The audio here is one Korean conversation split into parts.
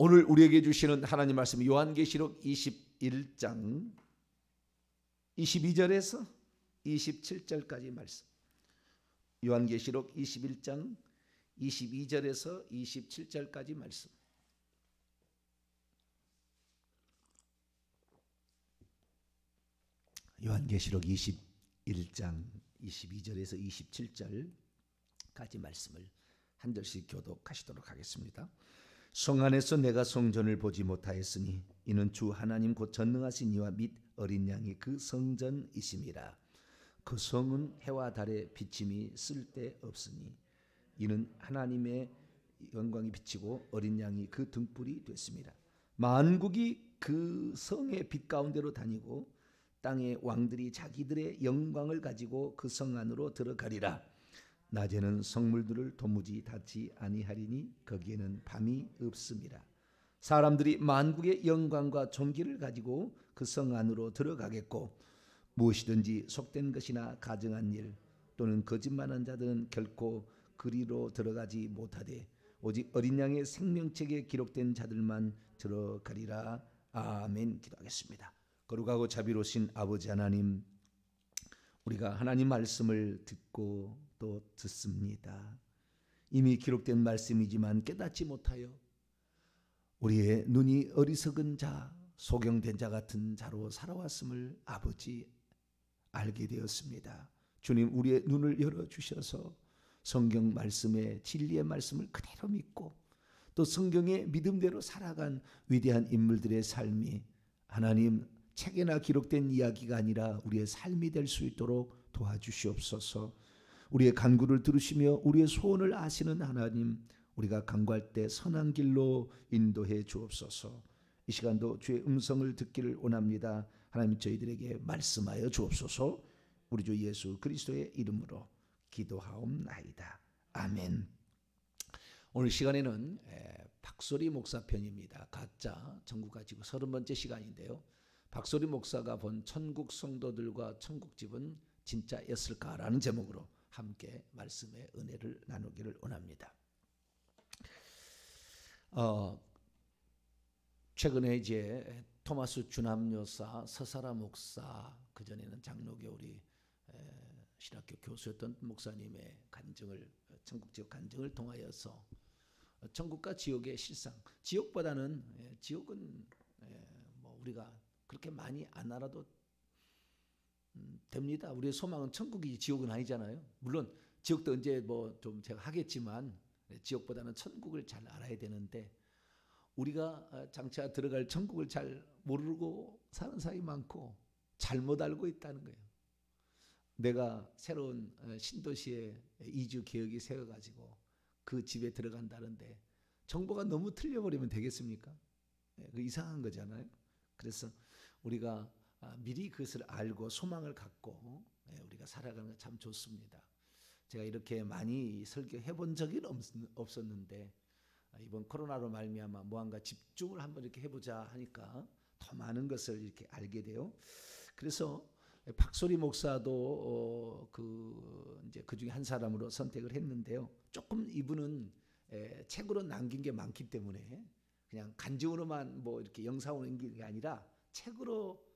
오늘 우리에게 주시는 하나님 말씀 요한계시록 21장 22절에서 27절까지 말씀. 요한계시록 21장 22절에서 27절까지 말씀. 요한계시록 21장 22절에서 27절까지 말씀을 한 절씩 교독하시도록 하겠습니다. 성 안에서 내가 성전을 보지 못하였으니 이는 주 하나님 곧 전능하신 이와 및 어린 양이 그 성전이심이라. 그 성은 해와 달의 비침이 쓸데없으니 이는 하나님의 영광이 비치고 어린 양이 그 등불이 됐습니다. 만국이 그 성의 빛 가운데로 다니고 땅의 왕들이 자기들의 영광을 가지고 그 성 안으로 들어가리라. 낮에는 성물들을 도무지 닫지 아니하리니 거기에는 밤이 없습니다. 사람들이 만국의 영광과 존귀를 가지고 그 성 안으로 들어가겠고 무엇이든지 속된 것이나 가증한 일 또는 거짓말한 자들은 결코 그리로 들어가지 못하되 오직 어린 양의 생명책에 기록된 자들만 들어가리라. 아멘. 기도하겠습니다. 거룩하고 자비로우신 아버지 하나님, 우리가 하나님 말씀을 듣고 또 듣습니다. 이미 기록된 말씀이지만 깨닫지 못하여 우리의 눈이 어리석은 자, 소경된 자 같은 자로 살아왔음을 아버지 알게 되었습니다. 주님, 우리의 눈을 열어주셔서 성경 말씀의 진리의 말씀을 그대로 믿고 또 성경의 믿음대로 살아간 위대한 인물들의 삶이 하나님 책에나 기록된 이야기가 아니라 우리의 삶이 될 수 있도록 도와주시옵소서. 우리의 간구를 들으시며 우리의 소원을 아시는 하나님, 우리가 간구할 때 선한 길로 인도해 주옵소서. 이 시간도 주의 음성을 듣기를 원합니다. 하나님, 저희들에게 말씀하여 주옵소서. 우리 주 예수 그리스도의 이름으로 기도하옵나이다. 아멘. 오늘 시간에는 박소리 목사 편입니다. 가짜 전국 가지고 30번째 시간인데요. 박소리 목사가 본 천국 성도들과 천국집은 진짜였을까라는 제목으로 함께 말씀의 은혜를 나누기를 원합니다. 최근에 이제 토마스 주남여사, 서사라 목사, 그전에는 장로교 우리 신학교 교수였던 목사님의 간증을, 천국지옥 간증을 통하여서 천국과 지옥의 실상, 지옥보다는 지옥은 뭐 우리가 그렇게 많이 안 알아도 됩니다. 우리의 소망은 천국이지 지옥은 아니잖아요. 물론 지옥도 언제 뭐 좀 제가 하겠지만 지옥보다는 천국을 잘 알아야 되는데 우리가 장차 들어갈 천국을 잘 모르고 사는 사람이 많고 잘못 알고 있다는 거예요. 내가 새로운 신도시에 이주 계획이 세워가지고 그 집에 들어간다는데 정보가 너무 틀려버리면 되겠습니까? 그 이상한 거잖아요. 그래서 우리가 미리 그것을 알고 소망을 갖고 우리가 살아가는 게 참 좋습니다. 제가 이렇게 많이 설교해 본 적은 없었는데 이번 코로나로 말미암아 무언가 집중을 한번 이렇게 해보자 하니까 더 많은 것을 이렇게 알게 돼요. 그래서 박소리 목사도 이제 그 중에 한 사람으로 선택을 했는데요. 조금 이분은 책으로 남긴 게 많기 때문에 그냥 간증으로만 뭐 이렇게 영상으로 남긴 게 아니라 책으로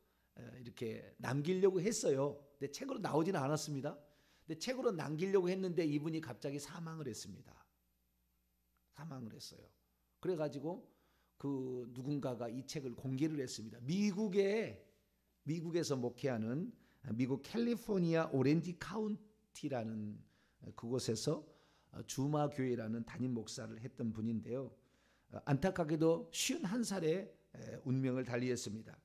이렇게 남기려고 했어요. 근데 책으로 나오지는 않았습니다. 근데 책으로 남기려고 했는데 이분이 갑자기 사망을 했습니다. 사망을 했어요. 그래가지고 그 누군가가 이 책을 공개를 했습니다. 미국에서 목회하는 미국 캘리포니아 오렌지 카운티라는 그곳에서 주마교회라는 담임 목사를 했던 분인데요. 안타깝게도 51살에 운명을 달리했습니다.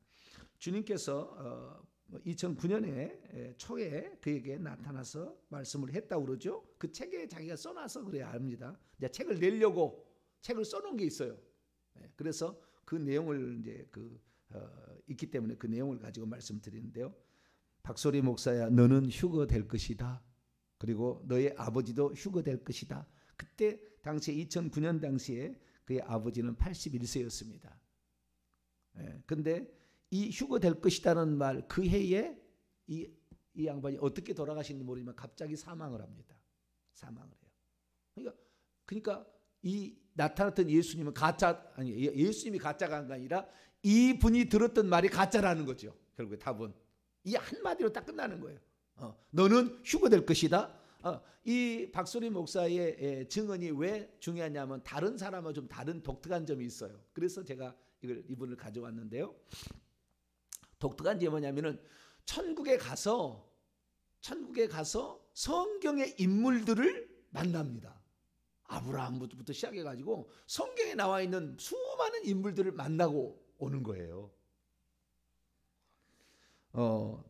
주님께서 2009년에 초에 그에게 나타나서 말씀을 했다고 그러죠. 그 책에 자기가 써놔서 그래야 합니다. 이제 책을 내려고 책을 써놓은 게 있어요. 그래서 그 내용을 이제 있기 때문에 그 내용을 가지고 말씀드리는데요. 박소리 목사야, 너는 휴거될 것이다. 그리고 너의 아버지도 휴거될 것이다. 그때 당시에 2009년 당시에 그의 아버지는 81세였습니다. 근데 이 휴거될 것이다는 말, 그 해에 이 양반이 어떻게 돌아가시는지 모르지만 갑자기 사망을 합니다. 사망을 해요. 그러니까 이 나타났던 예수님은 가짜 아니 예수님이 가짜가 아니라 이분이 들었던 말이 가짜라는 거죠. 결국에 답은 이 한마디로 딱 끝나는 거예요. 너는 휴거될 것이다. 이 박소리 목사의 증언이 왜 중요하냐면 다른 사람과 좀 다른 독특한 점이 있어요. 그래서 제가 이분을 가져왔는데요. 독특한 점이 뭐냐면은 천국에 가서 성경의 인물들을 만납니다. 아브라함부터 시작해가지고 성경에 나와 있는 수많은 인물들을 만나고 오는 거예요.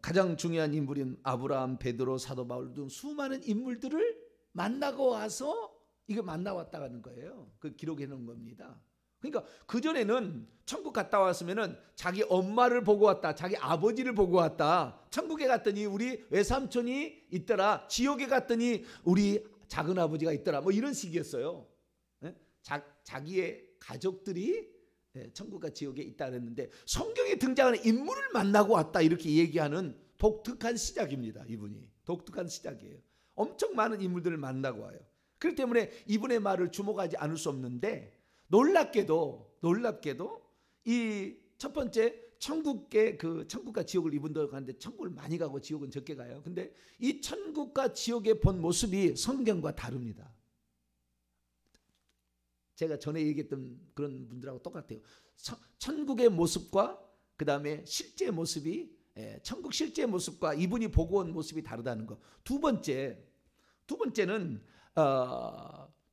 가장 중요한 인물인 아브라함, 베드로, 사도 바울 등 수많은 인물들을 만나고 와서 이거 만나왔다는 거예요. 그 기록해 놓은 겁니다. 그러니까 그전에는 천국 갔다 왔으면은 자기 엄마를 보고 왔다, 자기 아버지를 보고 왔다, 천국에 갔더니 우리 외삼촌이 있더라, 지옥에 갔더니 우리 작은 아버지가 있더라, 뭐 이런 식이었어요. 자기의 가족들이 천국과 지옥에 있다 그랬는데 성경에 등장하는 인물을 만나고 왔다 이렇게 얘기하는 독특한 시작입니다. 이분이 독특한 시작이에요. 엄청 많은 인물들을 만나고 와요. 그렇기 때문에 이분의 말을 주목하지 않을 수 없는데 놀랍게도 이 첫 번째 천국과 지옥을 이분도 가는데 천국을 많이 가고 지옥은 적게 가요. 근데 이 천국과 지옥의 본 모습이 성경과 다릅니다. 제가 전에 얘기했던 그런 분들하고 똑같아요. 천국의 모습과 그 다음에 실제 모습이 천국 실제 모습과 이분이 보고 온 모습이 다르다는 거. 두 번째는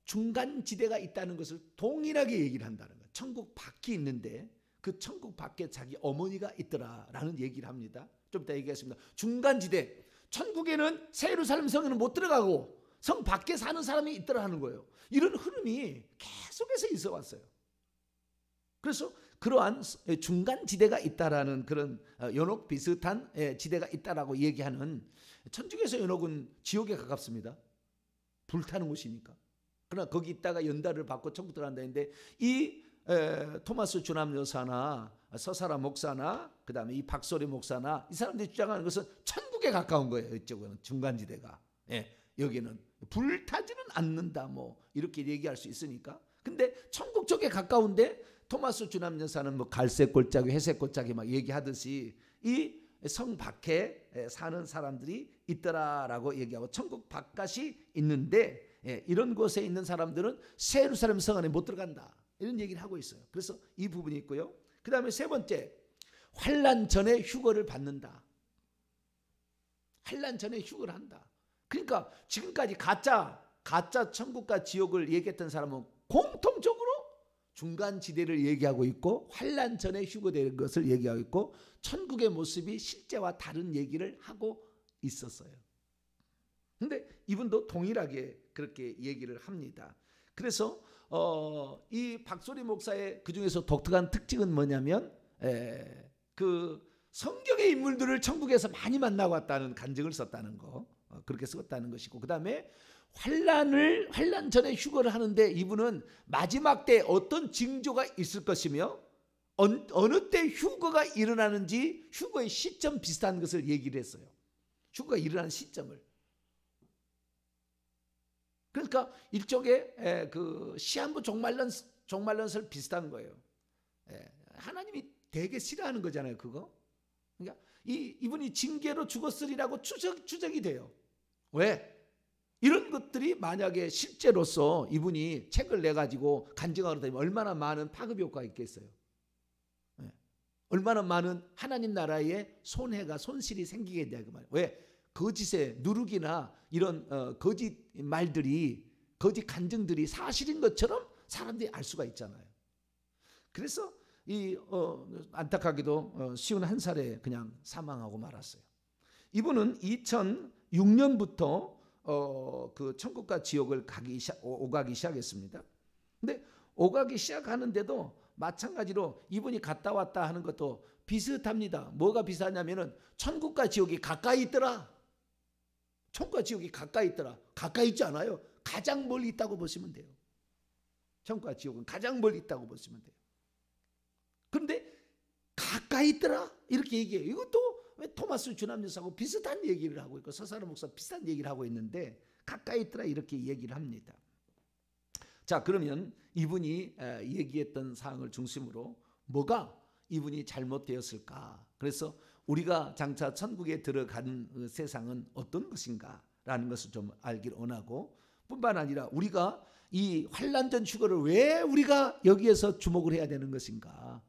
중간지대가 있다는 것을 동일하게 얘기를 한다는 거예요. 천국 밖이 있는데 그 천국 밖에 자기 어머니가 있더라라는 얘기를 합니다. 좀 이따 얘기하겠습니다. 중간지대, 천국에는 새 예루살렘 성에는 못 들어가고 성 밖에 사는 사람이 있더라는 거예요. 이런 흐름이 계속해서 있어 왔어요. 그래서 그러한 중간지대가 있다라는 그런 연옥 비슷한 지대가 있다라고 얘기하는 천국에서 연옥은 지옥에 가깝습니다. 불타는 곳이니까. 그러나 거기 있다가 연달을 받고 천국 들어간다 했는데 이 토마스 주남 여사나 서사라 목사나 그 다음에 이 박소리 목사나 이 사람들이 주장하는 것은 천국에 가까운 거예요. 이쪽은 중간지대가. 여기는 불타지는 않는다 뭐 이렇게 얘기할 수 있으니까. 근데 천국 쪽에 가까운데 토마스 주남 여사는 뭐 갈색 골짜기 회색 골짜기 막 얘기하듯이 이 성 밖에 사는 사람들이 있더라라고 얘기하고 천국 바깥이 있는데 이런 곳에 있는 사람들은 새 예루살렘 성 안에 못 들어간다 이런 얘기를 하고 있어요. 그래서 이 부분이 있고요. 그 다음에 세 번째, 환난 전에 휴거를 받는다. 환난 전에 휴거를 한다. 그러니까 지금까지 가짜 천국과 지옥을 얘기했던 사람은 공통적으로 중간지대를 얘기하고 있고 환난 전에 휴거되는 것을 얘기하고 있고 천국의 모습이 실제와 다른 얘기를 하고 있었어요. 그런데 이분도 동일하게 그렇게 얘기를 합니다. 그래서 이 박소리 목사의 그중에서 독특한 특징은 뭐냐면 그 성경의 인물들을 천국에서 많이 만나고 왔다는 간증을 썼다는 거, 그렇게 썼다는 것이고, 그 다음에 환난 전에 휴거를 하는데 이분은 마지막 때 어떤 징조가 있을 것이며 어느 때 휴거가 일어나는지 휴거의 시점 비슷한 것을 얘기를 했어요. 휴거가 일어나는 시점을. 그러니까 일종의 그 시한부 종말론설 비슷한 거예요. 하나님이 되게 싫어하는 거잖아요, 그거. 그러니까 이분이 징계로 죽었으리라고 추적이 돼요. 왜? 이런 것들이 만약에 실제로서 이분이 책을 내가지고 간증하러 다니면 얼마나 많은 파급 효과가 있겠어요. 얼마나 많은 하나님 나라에 손실이 생기게 돼요. 그 말. 왜? 거짓의 누룩이나 이런 거짓 말들이, 거짓 간증들이 사실인 것처럼 사람들이 알 수가 있잖아요. 그래서 안타깝게도 51살에 그냥 사망하고 말았어요. 이분은 2006년부터 그 천국과 지옥을 오가기 시작했습니다. 근데 오가기 시작하는데도 마찬가지로 이분이 갔다 왔다 하는 것도 비슷합니다. 뭐가 비슷하냐면은 천국과 지옥이 가까이 있더라. 천국과 지옥이 가까이 있더라. 가까이 있지 않아요. 가장 멀리 있다고 보시면 돼요. 천국과 지옥은 가장 멀리 있다고 보시면 돼요. 그런데 가까이 있더라 이렇게 얘기해요. 이것도 왜 토마스 주남여사하고 비슷한 얘기를 하고 있고 서사라 목사 비슷한 얘기를 하고 있는데 가까이 있더라 이렇게 얘기를 합니다. 자, 그러면 이분이 얘기했던 사항을 중심으로 뭐가 이분이 잘못되었을까? 그래서 우리가 장차 천국에 들어가는 그 세상은 어떤 것인가라는 것을 좀 알기를 원하고, 뿐만 아니라 우리가 이 환난전 휴거를 왜 우리가 여기에서 주목을 해야 되는 것인가?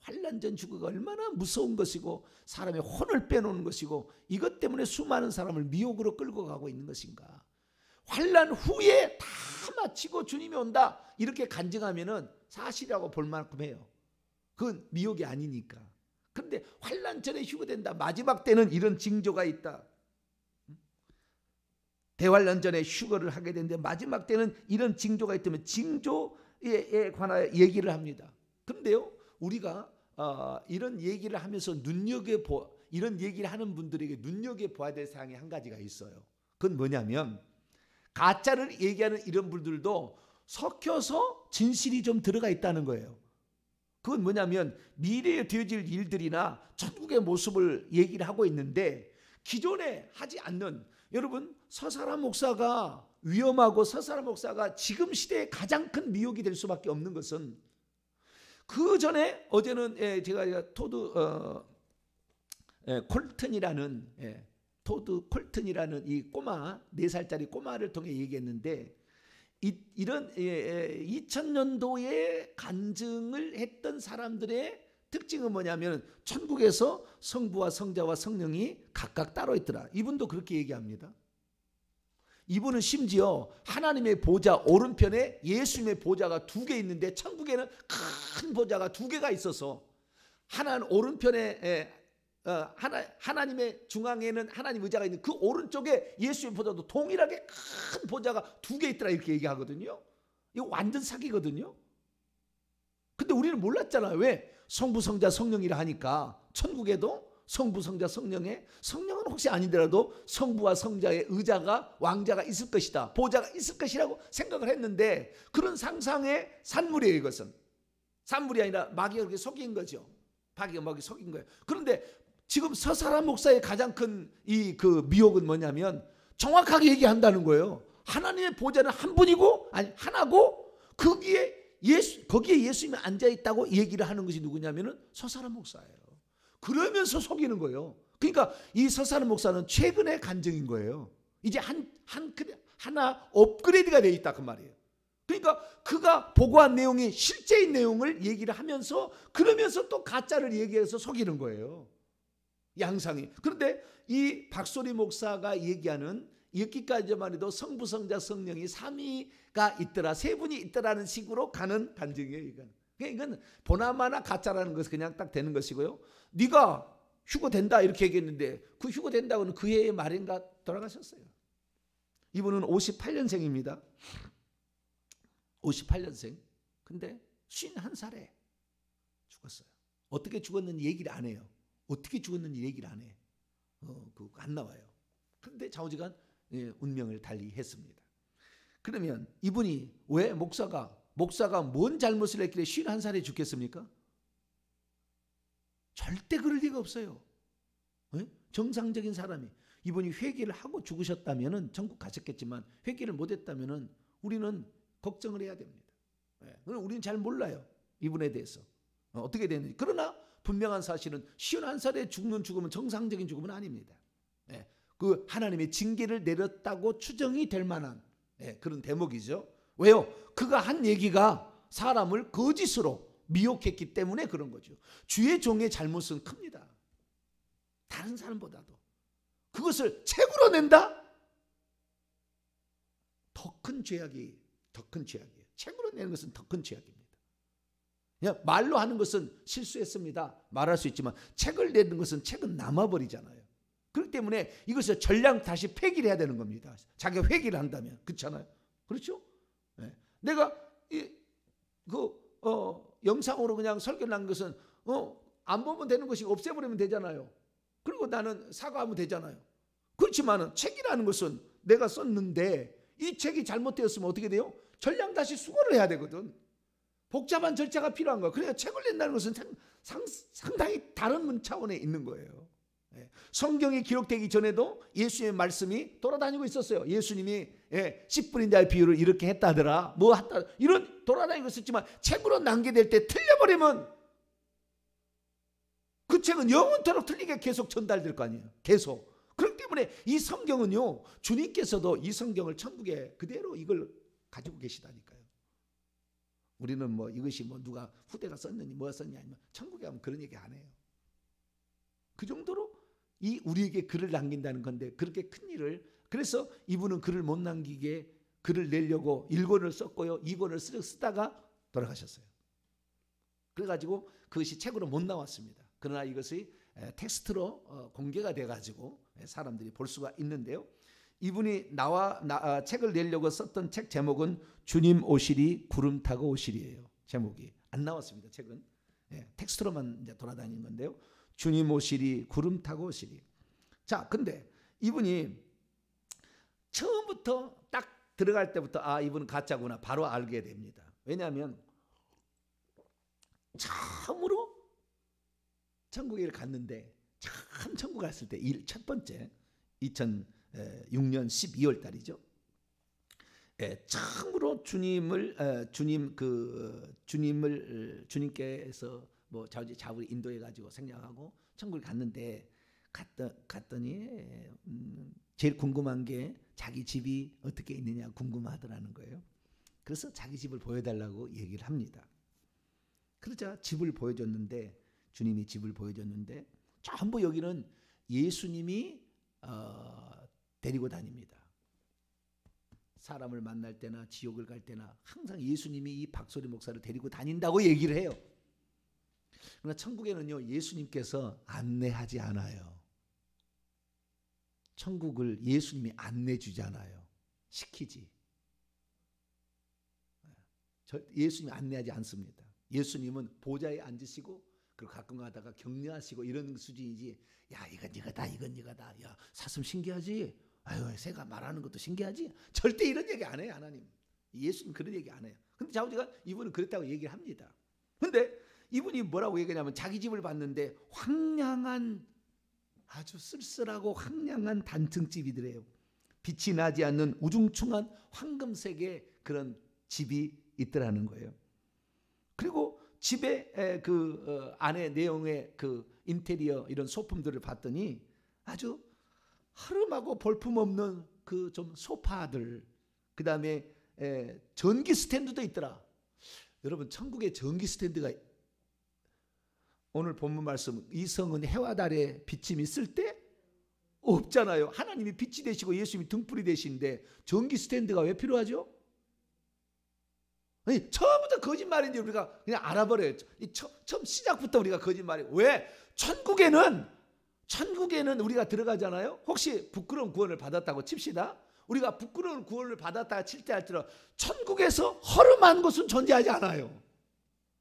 환난전 휴거가 얼마나 무서운 것이고 사람의 혼을 빼놓는 것이고 이것 때문에 수많은 사람을 미혹으로 끌고 가고 있는 것인가? 환난 후에 다 마치고 주님이 온다 이렇게 간증하면은 사실이라고 볼 만큼 해요. 그건 미혹이 아니니까. 그런데 환난 전에 휴거된다. 마지막 때는 이런 징조가 있다. 대환란 전에 휴거를 하게 되는데 마지막 때는 이런 징조가 있다면 징조에 관하여 얘기를 합니다. 그런데요, 우리가 이런 얘기를 하면서 이런 얘기를 하는 분들에게 눈여겨봐야 될 사항이 한 가지가 있어요. 그건 뭐냐면 가짜를 얘기하는 이런 분들도 섞여서 진실이 좀 들어가 있다는 거예요. 그건 뭐냐면 미래에 되어질 일들이나 천국의 모습을 얘기를 하고 있는데 기존에 하지 않는, 여러분 서사람 목사가 위험하고 서사람 목사가 지금 시대에 가장 큰 미혹이 될 수밖에 없는 것은 그 전에 어제는 제가 토드 콜튼이라는 토드 콜튼이라는 이 꼬마 4살짜리 꼬마를 통해 얘기했는데 이런 2000년도에 간증을 했던 사람들의 특징은 뭐냐면 천국에서 성부와 성자와 성령이 각각 따로 있더라. 이분도 그렇게 얘기합니다. 이분은 심지어 하나님의 보좌 오른편에 예수님의 보좌가 2개 있는데 천국에는 큰 보좌가 2개가 있어서 하나는 오른편에 하나님의 중앙에는 하나님 의자가 있는 그 오른쪽에 예수의 보좌도 동일하게 큰 보좌가 2개 있더라 이렇게 얘기하거든요. 이거 완전 사기거든요. 근데 우리는 몰랐잖아요. 왜? 성부 성자 성령이라 하니까 천국에도 성부 성자 성령은 혹시 아니더라도 성부와 성자의 의자가 왕자가 있을 것이다, 보좌가 있을 것이라고 생각을 했는데 그런 상상의 산물이에요. 이것은 산물이 아니라 마귀가 그렇게 속인 거죠. 마귀가 속인 거예요. 그런데 지금 서사람 목사의 가장 큰 그 미혹은 뭐냐면 정확하게 얘기한다는 거예요. 하나님의 보좌는 한 분이고 아니 하나고 거기에 예수님이 앉아 있다고 얘기를 하는 것이 누구냐면은 서사람 목사예요. 그러면서 속이는 거예요. 그러니까 이 서사람 목사는 최근의 간증인 거예요. 이제 하나 업그레이드가 되어 있다 그 말이에요. 그러니까 그가 보고한 내용이 실제인 내용을 얘기를 하면서 그러면서 또 가짜를 얘기해서 속이는 거예요. 양상이. 그런데 이 박소리 목사가 얘기하는 여기까지만 해도 성부 성자 성령이 3위가 있더라, 3분이 있더라는 식으로 가는 간증이에요. 이건 보나마나 가짜라는 것은 그냥 딱 되는 것이고요. 네가 휴거된다 이렇게 얘기했는데 그 휴거된다고는 그 해의 말인가 돌아가셨어요. 이분은 58년생입니다. 58년생. 근데 51살에 죽었어요. 어떻게 죽었는지 얘기를 안 해요. 어떻게 죽었는지 얘기를 안 해. 그거 안 나와요. 그런데 좌우지간 운명을 달리했습니다. 그러면 이분이 왜 목사가 뭔 잘못을 했길래 51살에 죽겠습니까? 절대 그럴 리가 없어요. 정상적인 사람이 이분이 회개를 하고 죽으셨다면 천국 가셨겠지만 회개를 못했다면 우리는 걱정을 해야 됩니다. 우리는 잘 몰라요. 이분에 대해서 어떻게 됐는지. 그러나 분명한 사실은 51살에 죽는 죽음은 정상적인 죽음은 아닙니다. 그 하나님의 징계를 내렸다고 추정이 될 만한 그런 대목이죠. 왜요? 그가 한 얘기가 사람을 거짓으로 미혹했기 때문에 그런 거죠. 주의 종의 잘못은 큽니다. 다른 사람보다도. 그것을 책으로 낸다? 더 큰 죄악이에요. 책으로 내는 것은 더 큰 죄악입니다. 그냥 말로 하는 것은 실수했습니다. 말할 수 있지만 책은 남아버리잖아요. 그렇기 때문에 이것을 전량 다시 폐기를 해야 되는 겁니다. 자기가 회개를 한다면. 그렇잖아요. 그렇죠? 내가 영상으로 그냥 설교를 한 것은 안 보면 되는 것이 없애버리면 되잖아요. 그리고 나는 사과하면 되잖아요. 그렇지만은 책이라는 것은 내가 썼는데 이 책이 잘못되었으면 어떻게 돼요? 전량 다시 수거를 해야 되거든. 복잡한 절차가 필요한 거야. 그래야 책을 낸다는 것은 상당히 다른 차원에 있는 거예요. 성경이 기록되기 전에도 예수님의 말씀이 돌아다니고 있었어요. 예수님이 10분인 자의 비유를 이렇게 했다더라, 뭐 했다, 이런 돌아다니고 있었지만 책으로 남겨될 때 틀려버리면 그 책은 영원토록 틀리게 계속 전달될 거 아니에요. 계속. 그렇기 때문에 이 성경은요, 주님께서도 이 성경을 천국에 그대로 이걸 가지고 계시다니까요. 우리는 뭐 이것이 뭐 누가 후대가 썼느니 뭐가 썼냐 아니면 천국에 가면 그런 얘기 안 해요. 그 정도로 이 우리에게 글을 남긴다는 건데, 그렇게 큰 일을, 그래서 이분은 글을 못 남기게 글을 내려고 1권을 썼고요, 2권을 쓰다가 돌아가셨어요. 그래가지고 그것이 책으로 못 나왔습니다. 그러나 이것이 텍스트로 공개가 돼가지고 사람들이 볼 수가 있는데요. 이분이 책을 내려고 썼던 책 제목은 주님 오시리 구름 타고 오시리예요. 제목이 안 나왔습니다. 책은 텍스트로만 이제 돌아다니는 건데요. 주님 오시리 구름 타고 오시리. 자, 근데 이분이 처음부터 딱 들어갈 때부터 아, 이분은 가짜구나 바로 알게 됩니다. 왜냐하면 처음으로 천국에 갔는데, 참 천국 갔을 때 첫 번째 2006년 12월 달이죠. 처음으로 주님께서 뭐 좌우를 인도해 가지고 생략하고 천국에 갔는데, 갔더니 제일 궁금한 게 자기 집이 어떻게 있느냐 궁금하더라는 거예요. 그래서 자기 집을 보여달라고 얘기를 합니다. 그러자 집을 보여줬는데, 주님이 집을 보여줬는데 전부 여기는 예수님이 데리고 다닙니다. 사람을 만날 때나 지옥을 갈 때나 항상 예수님이 이 박소리 목사를 데리고 다닌다고 얘기를 해요. 그러나 천국에는요, 예수님께서 안내하지 않아요. 천국을 예수님이 안내주지 않아요. 시키지. 예수님이 안내하지 않습니다. 예수님은 보좌에 앉으시고 그리고 가끔 가다가 격려하시고 이런 수준이지, 야 이건 이거다, 이건 이거다, 야 사슴 신기하지, 아유 새가 말하는 것도 신기하지, 절대 이런 얘기 안 해요. 하나님, 예수님 그런 얘기 안 해요. 근데 좌우지가 이분은 그랬다고 얘기를 합니다. 근데 이분이 뭐라고 얘기하냐면, 자기 집을 봤는데 황량한, 아주 쓸쓸하고 황량한 단층집이더래요. 빛이 나지 않는 우중충한 황금색의 그런 집이 있더라는 거예요. 그리고 집의 안에 내용의 그 인테리어 이런 소품들을 봤더니 아주 허름하고 볼품없는 그 좀 소파들, 그 다음에 전기 스탠드도 있더라. 여러분, 천국에 전기 스탠드가, 오늘 본문 말씀, 이 성은 해와 달에 비침이 있을 때 없잖아요. 하나님이 빛이 되시고 예수님이 등불이 되시는데 전기 스탠드가 왜 필요하죠? 아니, 처음부터 거짓말인지 우리가 그냥 알아버려요. 처음 시작부터 우리가 거짓말이에요. 왜? 천국에는 우리가 들어가잖아요. 혹시 부끄러운 구원을 받았다고 칩시다. 우리가 부끄러운 구원을 받았다가 칠 때 할지라도 천국에서 허름한 것은 존재하지 않아요.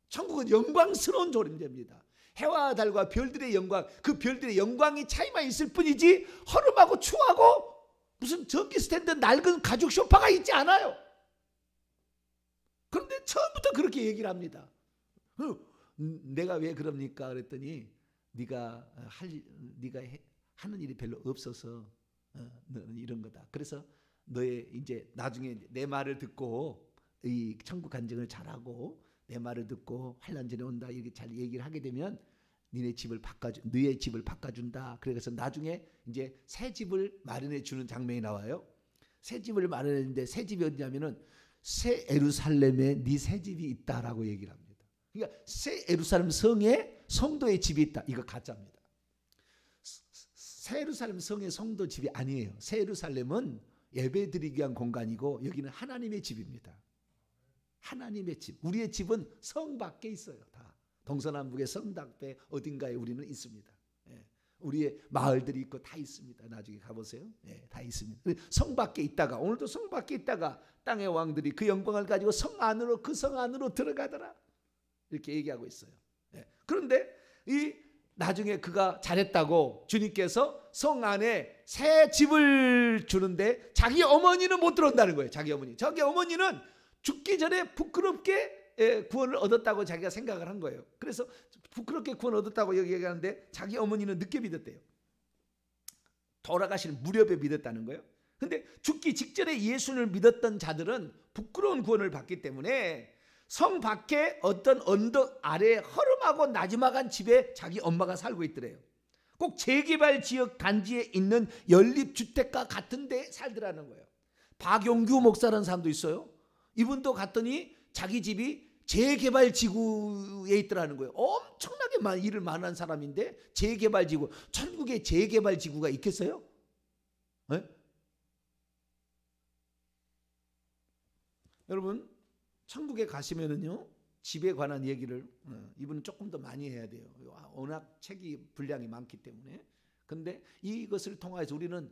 천국은 영광스러운 존재입니다. 해와 달과 별들의 영광, 그 별들의 영광이 차이만 있을 뿐이지 허름하고 추하고 무슨 전기 스탠드 낡은 가죽 소파가 있지 않아요. 그런데 처음부터 그렇게 얘기를 합니다. 내가 왜 그럽니까? 그랬더니 네가 하는 일이 별로 없어서 너는 이런 거다. 그래서 너의 이제 나중에 내 말을 듣고 이 천국 간증을 잘하고 내 말을 듣고 환난전에 온다 이렇게 잘 얘기를 하게 되면 너의 집을 바꿔준다. 그래서 나중에 이제 새 집을 마련해 주는 장면이 나와요. 새 집을 마련했는데 새 집이 어디냐면은 새 예루살렘에 네 새 집이 있다라고 얘기를 합니다. 그러니까 새 예루살렘 성에 성도의 집이 있다. 이거 가짜입니다. 새 예루살렘 성의 성도 집이 아니에요. 새 예루살렘은 예배드리기 위한 공간이고 여기는 하나님의 집입니다. 하나님의 집. 우리의 집은 성 밖에 있어요. 다 동서남북의 성 밖에 어딘가에 우리는 있습니다. 우리의 마을들이 있고 다 있습니다. 나중에 가보세요. 다 있습니다. 성 밖에 있다가, 오늘도 성 밖에 있다가 땅의 왕들이 그 영광을 가지고 성 안으로, 그 성 안으로 들어가더라 이렇게 얘기하고 있어요. 그런데 이 나중에 그가 잘했다고 주님께서 성 안에 새 집을 주는데 자기 어머니는 못 들어온다는 거예요. 자기 어머니는 죽기 전에 부끄럽게 구원을 얻었다고 자기가 생각을 한 거예요. 그래서 부끄럽게 구원 얻었다고 얘기하는데 자기 어머니는 늦게 믿었대요. 돌아가실 무렵에 믿었다는 거예요. 근데 죽기 직전에 예수를 믿었던 자들은 부끄러운 구원을 받기 때문에 성 밖에 어떤 언덕 아래 허름하고 나지막한 집에 자기 엄마가 살고 있더래요. 꼭 재개발 지역 단지에 있는 연립주택과 같은 데 살더라는 거예요. 박용규 목사라는 사람도 있어요. 이분도 갔더니 자기 집이 재개발 지구에 있더라는 거예요. 엄청나게 일을 많이 한 사람인데 재개발 지구, 천국에 재개발 지구가 있겠어요? 네? 여러분, 천국에 가시면은요, 집에 관한 얘기를 이분은 조금 더 많이 해야 돼요. 워낙 책이 분량이 많기 때문에. 근데 이것을 통해서 우리는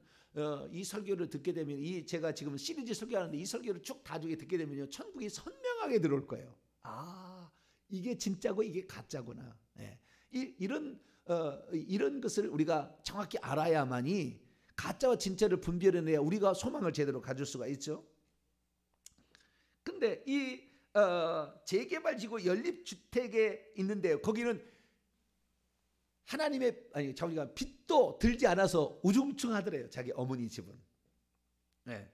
이 설교를 듣게 되면, 제가 지금 시리즈 설교하는데 이 설교를 쭉 나중에 듣게 되면요, 천국이 선명하게 들어올 거예요. 아, 이게 진짜고 이게 가짜구나. 네. 이런 것을 우리가 정확히 알아야만이 가짜와 진짜를 분별해내야 우리가 소망을 제대로 가질 수가 있죠. 근데 이 재개발지구 연립주택에 있는데요, 거기는 하나님의 자기가 빚도 들지 않아서 우중충하더래요. 자기 어머니 집은. 네.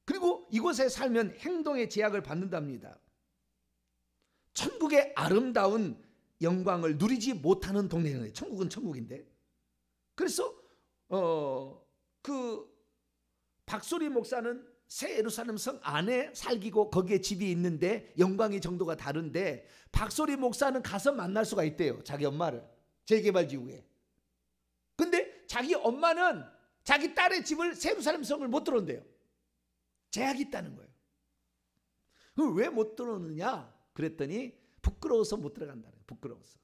그리고 이곳에 살면 행동의 제약을 받는답니다. 천국의 아름다운 영광을 누리지 못하는 동네는, 천국은 천국인데. 그래서 그 박소리 목사는 새 예루살렘 성 안에 살기고 거기에 집이 있는데 영광의 정도가 다른데, 박소리 목사는 가서 만날 수가 있대요. 자기 엄마를 재개발지구에. 근데 자기 엄마는 자기 딸의 집을 새 예루살렘 성을 못 들어온대요. 제약이 있다는 거예요. 왜 못 들어오느냐 그랬더니 부끄러워서 못 들어간다는 거예요. 부끄러워서.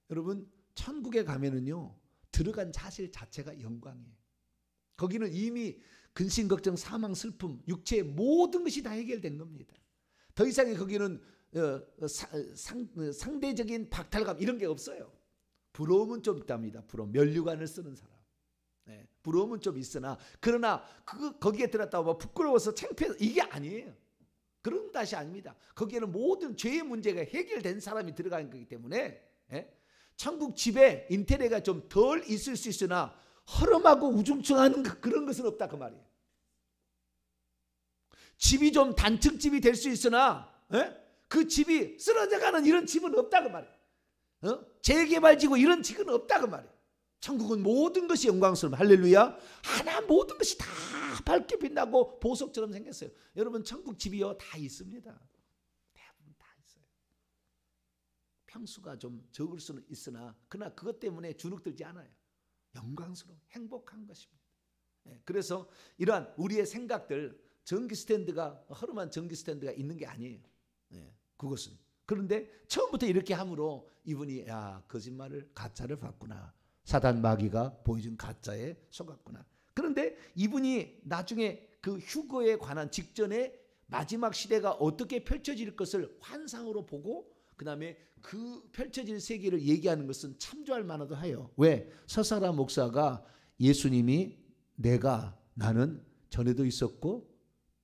여러분, 천국에 가면은요, 들어간 사실 자체가 영광이에요. 거기는 이미 근심, 걱정, 사망, 슬픔, 육체의 모든 것이 다 해결된 겁니다. 더 이상의 거기는 상대적인 박탈감 이런 게 없어요. 부러움은 좀 있답니다. 부러움, 면류관을 쓰는 사람. 네, 부러움은 좀 있으나, 그러나 거기에 들었다고 부끄러워서 창피해서 이게 아니에요. 그런 것이 아닙니다. 거기에는 모든 죄의 문제가 해결된 사람이 들어간 거기 때문에, 천국 집에 인테리어가 좀 덜 있을 수 있으나 허름하고 우중충한 그런 것은 없다 그 말이에요. 집이 좀 단층집이 될 수 있으나 그 집이 쓰러져가는 이런 집은 없다 그 말이에요. 재개발지구 이런 집은 없다 그 말이에요. 천국은 모든 것이 영광스러운, 할렐루야. 하나 모든 것이 다 밝게 빛나고 보석처럼 생겼어요. 여러분, 천국 집이요 다 있습니다. 대부분 다 있어요. 평수가 좀 적을 수는 있으나 그러나 그것 때문에 주눅들지 않아요. 영광스러운 행복한 것입니다. 그래서 이러한 우리의 생각들, 전기 스탠드가 허름한 전기 스탠드가 있는 게 아니에요. 그것은. 그런데 처음부터 이렇게 함으로 이분이 거짓말을, 가짜를 봤구나. 사단 마귀가 보여준 가짜에 속았구나. 그런데 이분이 나중에 그 휴거에 관한 직전에 마지막 시대가 어떻게 펼쳐질 것을 환상으로 보고 그 다음에 그 펼쳐질 세계를 얘기하는 것은 참조할 만하도 해요. 왜? 서사라 목사가 예수님이 나는 전에도 있었고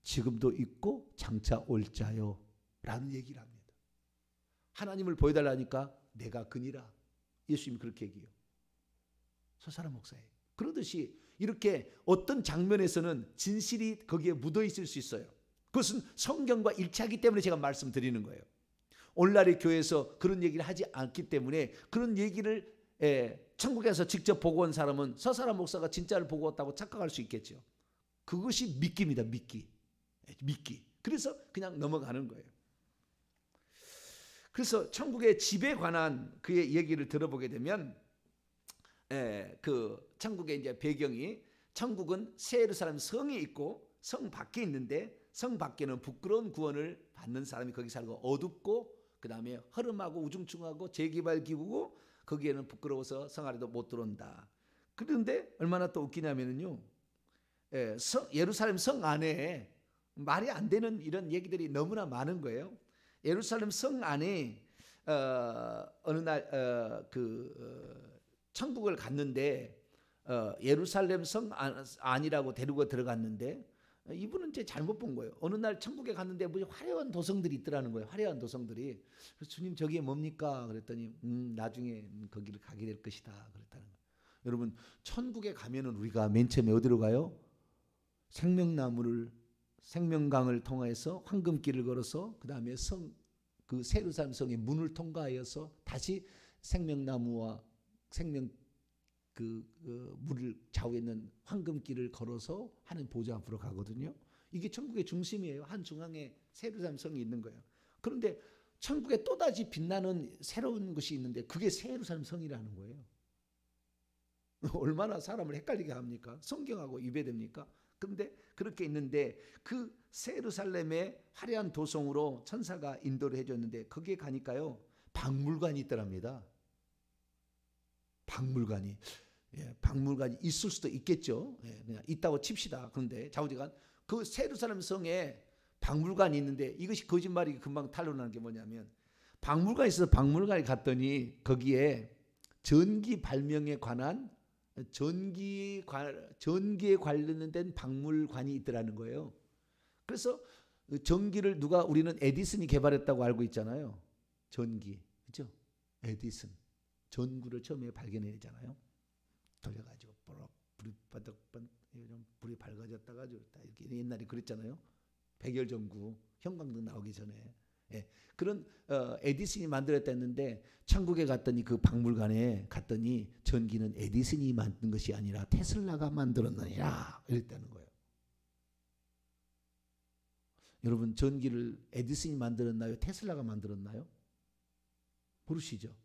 지금도 있고 장차 올 자요 라는 얘기를 합니다. 하나님을 보여달라니까 내가 그니라. 예수님이 그렇게 얘기해요. 서사라 목사예요. 그러듯이 이렇게 어떤 장면에서는 진실이 거기에 묻어 있을 수 있어요. 그것은 성경과 일치하기 때문에 제가 말씀드리는 거예요. 오늘날의 교회에서 그런 얘기를 하지 않기 때문에 그런 얘기를 천국에서 직접 보고 온 사람은 서사라 목사가 진짜를 보고 왔다고 착각할 수 있겠죠. 그것이 믿기입니다. 믿기. 그래서 그냥 넘어가는 거예요. 그래서 천국의 집에 관한 그의 얘기를 들어보게 되면 그 천국의 이제 배경이, 천국은 새 예루살렘 성이 있고 성 밖에 있는데 성 밖에는 부끄러운 구원을 받는 사람이 거기 살고 어둡고 그 다음에 허름하고 우중충하고 재개발 기구고 거기에는 부끄러워서 성 안에도 못 들어온다. 그런데 얼마나 또 웃기냐면요, 예루살렘 성 안에 말이 안 되는 이런 얘기들이 너무나 많은 거예요. 예루살렘 성 안에 어느 날 천국을 갔는데 예루살렘 성 안이라고 데리고 들어갔는데 이분은 이제 잘못 본 거예요. 어느 날 천국에 갔는데 무슨 화려한 도성들이 있더라는 거예요. 화려한 도성들이. 그래서 주님 저게 뭡니까? 그랬더니 나중에 거기를 가게 될 것이다. 그랬다는 거예요. 여러분 천국에 가면은 우리가 맨 처음에 어디로 가요? 생명강을 통해서 황금길을 걸어서 그 다음에 그 세루살렘 성의 문을 통과하여서 다시 생명나무와 생명 물을 좌우에 있는 황금길을 걸어서 하는 보좌 앞으로 가거든요. 이게 천국의 중심이에요. 한 중앙에 세루살렘 성이 있는 거예요. 그런데 천국에 또다시 빛나는 새로운 것이 있는데 그게 세루살렘 성이라는 거예요. 얼마나 사람을 헷갈리게 합니까? 성경하고 위배됩니까? 그런데 그렇게 있는데 그 세루살렘의 화려한 도성으로 천사가 인도를 해줬는데 거기에 가니까요 박물관이 있더랍니다. 박물관이 있을 수도 있겠죠. 그냥 있다고 칩시다. 그런데 좌우지간 그 세루살렘 성에 박물관이 있는데 이것이 거짓말이 금방 탄로나는 게 뭐냐면 박물관에 있어서 박물관에 갔더니 거기에 전기 발명에 관한 전기에 관련된 박물관이 있더라는 거예요. 그래서 전기를 우리는 에디슨이 개발했다고 알고 있잖아요. 전기, 그렇죠? 에디슨 전구를 처음에 발견했잖아요. 돌려가지고 불이 밝아졌다가 이렇게 옛날에 그랬잖아요. 백열전구, 형광등 나오기 전에. 그런 에디슨이 만들었다는데 천국에 갔더니 그 박물관에 갔더니 전기는 에디슨이 만든 것이 아니라 테슬라가 만들었느니라 이랬다는 거예요. 여러분 전기를 에디슨이 만들었나요? 테슬라가 만들었나요? 모르시죠?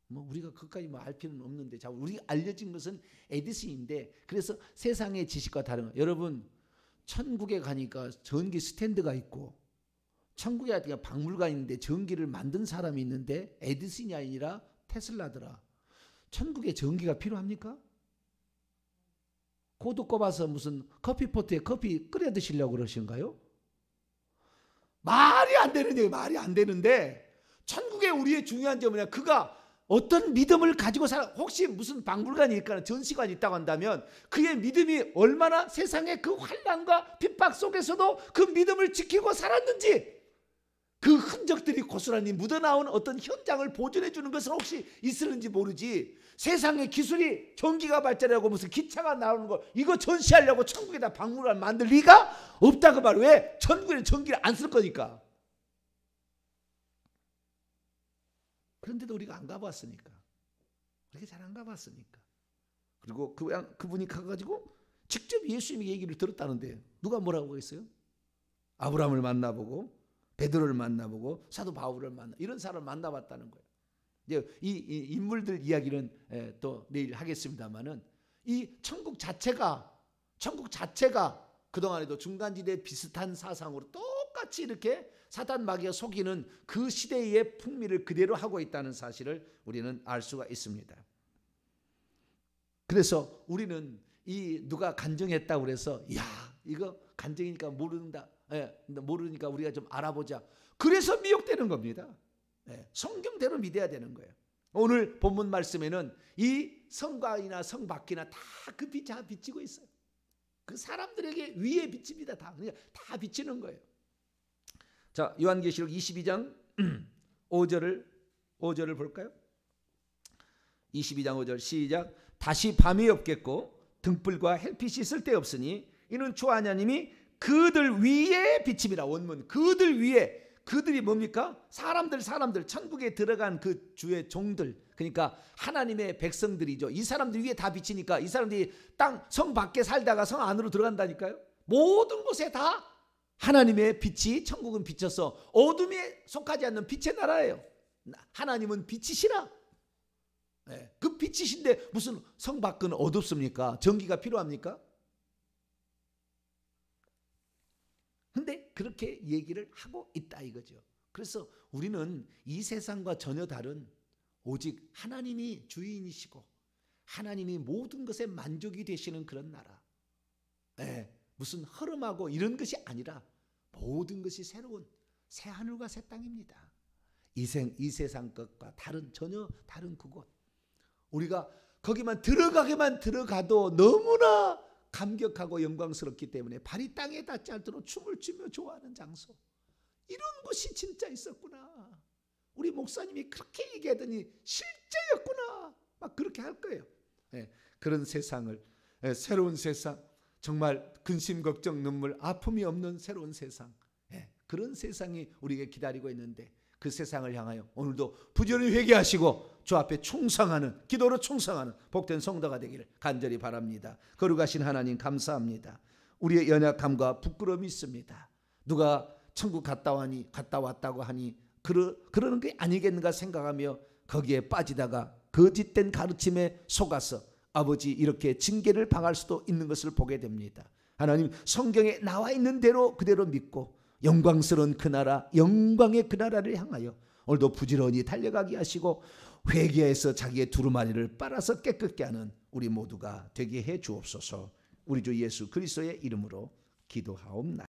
우리가 그까지 알 필요는 없는데 우리 알려진 것은 에디슨인데 그래서 세상의 지식과 다른 거예요. 여러분 천국에 가니까 전기 스탠드가 있고 천국에 가니까 박물관이 있는데 전기를 만든 사람이 있는데 에디슨이 아니라 테슬라더라. 천국에 전기가 필요합니까? 코드 꼽아서 무슨 커피포트에 커피 끓여 드시려고 그러신가요? 말이 안 되는 얘기, 말이 안 되는데 천국에 우리의 중요한 점은 그가 어떤 믿음을 가지고 혹시 무슨 박물관이 있거나 전시관이 있다고 한다면 그의 믿음이 얼마나 세상의 그 환난과 핍박 속에서도 그 믿음을 지키고 살았는지 그 흔적들이 고스란히 묻어나온 어떤 현장을 보존해 주는 것은 혹시 있을는지 모르지 세상의 기술이 전기가 발달하고 무슨 기차가 나오는 거 이거 전시하려고 천국에다 박물관 만들 리가 없다 그 말. 왜? 천국에는 전기를 안 쓸 거니까. 그런데도 우리가 안 가봤으니까. 그렇게 잘 안 가봤으니까. 그리고 그분이 가가지고 직접 예수님의 얘기를 들었다는데 누가 뭐라고 했어요? 아브라함을 만나보고 베드로를 만나보고 사도 바울을 이런 사람을 만나봤다는 거예요. 이제 이 인물들 이야기는 또 내일 하겠습니다만은 이 천국 자체가 그동안에도 중간지대 비슷한 사상으로 똑같이 이렇게 사단 마귀가 속이는 그 시대의 풍미를 그대로 하고 있다는 사실을 우리는 알 수가 있습니다. 그래서 우리는 누가 간증했다고 그래서 이거 간증이니까 모르니까 우리가 좀 알아보자. 그래서 미혹되는 겁니다. 성경대로 믿어야 되는 거예요. 오늘 본문 말씀에는 이 성곽이나 성 밖이나 다 그 빛이 비치고 있어요. 그 사람들에게 위에 비칩니다. 다 비치는 거예요. 자, 요한계시록 22장 5절을 볼까요? 22장 5절 시작. 다시 밤이 없겠고 등불과 햇빛이 쓸데없으니 이는 주 하나님이 그들 위에 비침이라. 원문 그들 위에. 그들이 뭡니까? 사람들 천국에 들어간 그 주의 종들, 그러니까 하나님의 백성들이죠. 이 사람들 위에 다 비치니까 이 사람들이 성 밖에 살다가 성 안으로 들어간다니까요. 모든 곳에 다 하나님의 빛이, 천국은 비쳐서 어둠에 속하지 않는 빛의 나라예요. 하나님은 빛이시라. 그 빛이신데 무슨 성 밖은 어둡습니까? 전기가 필요합니까? 근데 그렇게 얘기를 하고 있다 이거죠. 그래서 우리는 이 세상과 전혀 다른 오직 하나님이 주인이시고 하나님이 모든 것에 만족이 되시는 그런 나라. 무슨 흐름하고 이런 것이 아니라 모든 것이 새로운 새 하늘과 새 땅입니다. 이 세상 것과 전혀 다른 그곳. 우리가 거기만 들어가게만 들어가도 너무나 감격하고 영광스럽기 때문에 발이 땅에 닿지 않도록 춤을 추며 좋아하는 장소. 이런 곳이 진짜 있었구나. 우리 목사님이 그렇게 얘기하더니 실제였구나. 막 그렇게 할 거예요. 그런 세상을, 새로운 세상, 정말 근심 걱정 눈물 아픔이 없는 새로운 세상, 그런 세상이 우리에게 기다리고 있는데 그 세상을 향하여 오늘도 부지런히 회개하시고 주 앞에 충성하는, 기도로 충성하는 복된 성도가 되기를 간절히 바랍니다. 거룩하신 하나님 감사합니다. 우리의 연약함과 부끄러움이 있습니다. 누가 천국 갔다 왔다고 하니 그러는 게 아니겠는가 생각하며 거기에 빠지다가 거짓된 가르침에 속아서 아버지 이렇게 징계를 당할 수도 있는 것을 보게 됩니다. 하나님, 성경에 나와 있는 대로 그대로 믿고 영광스러운 그 나라, 영광의 그 나라를 향하여 오늘도 부지런히 달려가게 하시고 회개해서 자기의 두루마리를 빨아서 깨끗게 하는 우리 모두가 되게 해 주옵소서. 우리 주 예수 그리스도의 이름으로 기도하옵나이다.